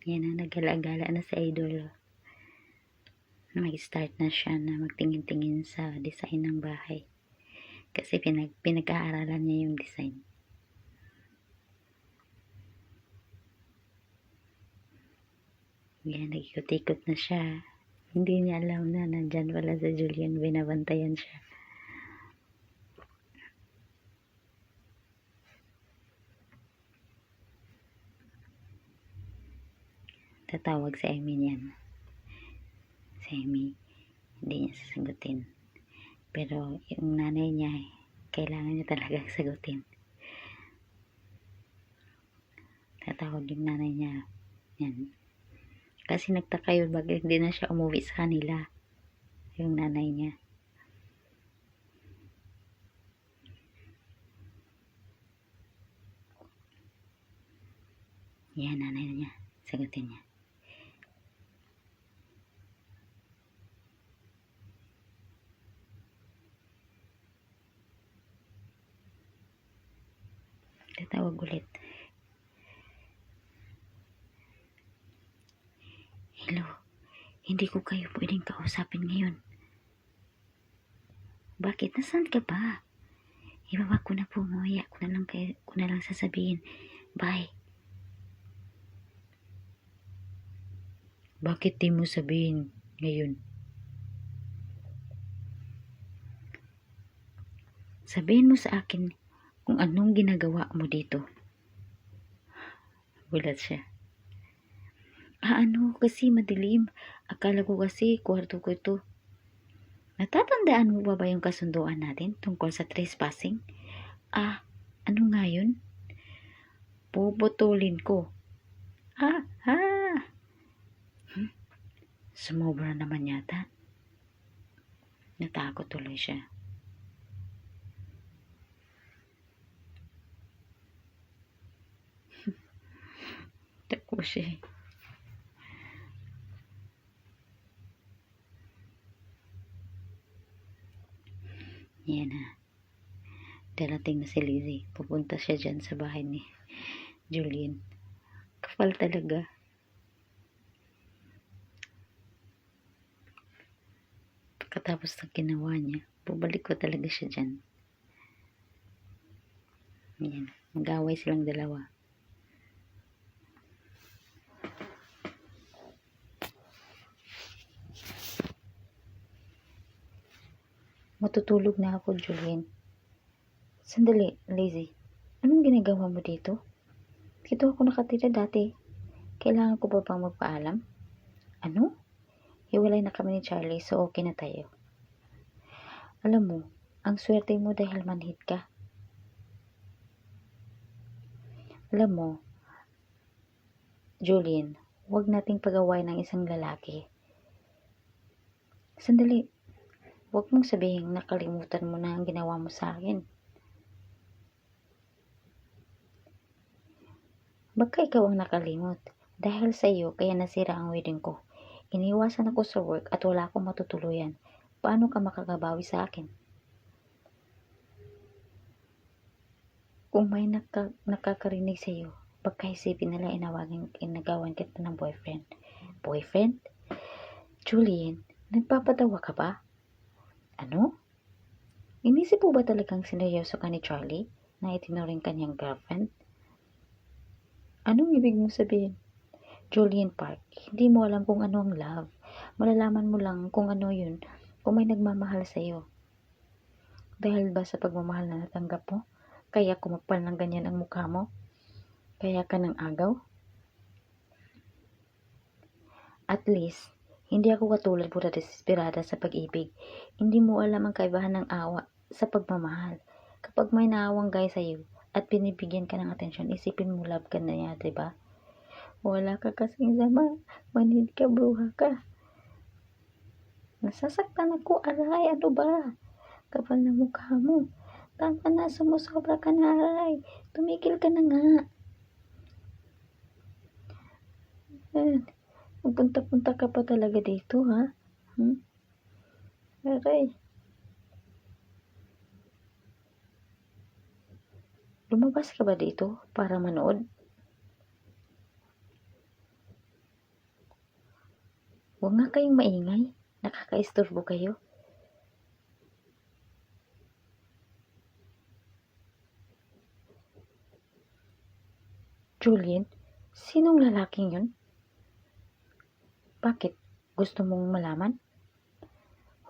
Yan na, nagala-gala na sa idol. Mag-start na siya na magtingin-tingin sa design ng bahay. Kasi pinag-aaralan niya yung design. Yan, nag-ikot-ikot na siya. Hindi niya alam na nandyan pala sa Julian, binabantayan siya. Tatawag si Amy niyan. Si Amy, hindi niya sasagutin. Pero yung nanay niya, kailangan niya talagang sagutin. Tatawag yung nanay niya. Yan. Kasi nagtaka yun, bakit hindi na siya umuwi sa kanila. Yung nanay niya. Yan, nanay niya. Sagutin niya. Tatawag ulit. Hello, hindi ko kayo pwedeng kausapin ngayon. Bakit? Nasaan ka ba? Ibaba ko na po, mamaya ko na lang sasabihin. Bye. Bakit di mo sabihin ngayon? Sabihin mo sa akin kung anong ginagawa mo dito. Gulat siya. Ano kasi madilim. Akala ko kasi kwarto ko ito. Natatandaan mo ba yung kasunduan natin tungkol sa trespassing? Ano nga yun? Puputulin ko. Sumobra naman yata. Natakot tuloy siya. Tako siya. Yan na. Darating na si Lizzie. Pupunta siya dyan sa bahay ni Julian. Kapal talaga. Pagkatapos ng ginawa niya, bubalik ko talaga siya dyan. Yan. Mag-away silang dalawa. Matutulog na ako, Julian. Sandali, Lizzie. Anong ginagawa mo dito? Dito ako nakatira dati. Kailangan ko ba bang magpaalam? Ano? Hiwalay na kami ni Charlie, so okay na tayo. Alam mo, ang swerte mo dahil manhid ka. Alam mo, Julian, huwag nating pag-away ng isang lalaki. Sandali, huwag mong sabihin nakalimutan mo na ang ginawa mo sa akin. Baka ikaw ang nakalimot. Dahil sa iyo, kaya nasira ang wedding ko. Iniwasan ako sa work at wala akong matutuluyan. Paano ka makakabawi sa akin? Kung may nakakarinig sa iyo, baka isipin nila inagawan kita ng boyfriend. Boyfriend? Julian, nagpapatawa ka ba? Ano? Inisip mo ba talagang sineryoso ka ni Charlie na itinuring kanyang girlfriend? Anong ibig mong sabihin? Julian Park, hindi mo alam kung ano ang love. Malalaman mo lang kung ano yun, kung may nagmamahal sa iyo. Dahil ba sa pagmamahal na natanggap mo, kaya kumapal ng ganyan ang mukha mo? Kaya ka ng agaw? At least, hindi ako katulad mo na desesperada sa pag-ibig. Hindi mo alam ang kaibahan ng awa sa pagmamahal. Kapag may naawang guy sa iyo at binibigyan ka ng atensyon, isipin mo love ka na niya, diba? Wala ka kasing sama. Manhid ka, bruha ka. Nasasaktan ako, aray. Ano ba? Kapal na mukha mo. Tama na, sumusobra ka na, aray. Tumigil ka na nga. Magpunta-punta ka pa talaga dito, ha? Aray. Lumabas ka ba dito para manood? Huwag nga kayong maingay. Nakakaistorbo kayo. Julian, sinong lalaking yun? Bakit? Gusto mong malaman?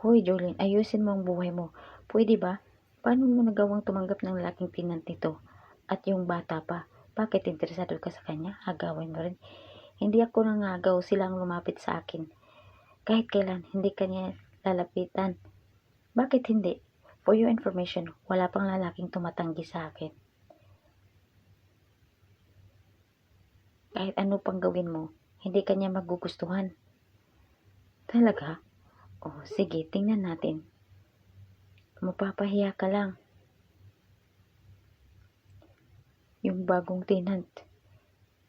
Hoy, Julian, ayusin mo ang buhay mo. Pwede ba? Paano mo nagawang tumanggap ng lalaking tenant nito? At yung bata pa, bakit interesado ka sa kanya? Agawin mo rin. Hindi ako nangagaw, silang lumapit sa akin. Kahit kailan, hindi kanya lalapitan. Bakit hindi? For your information, wala pang lalaking tumatanggi sa akin. Kahit ano pang gawin mo, hindi kanya magugustuhan. Talaga? Oh, sige, tingnan natin. Mapapahiya ka lang. Yung bagong tenant,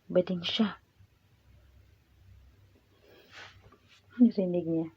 bading siya. Narinig niya.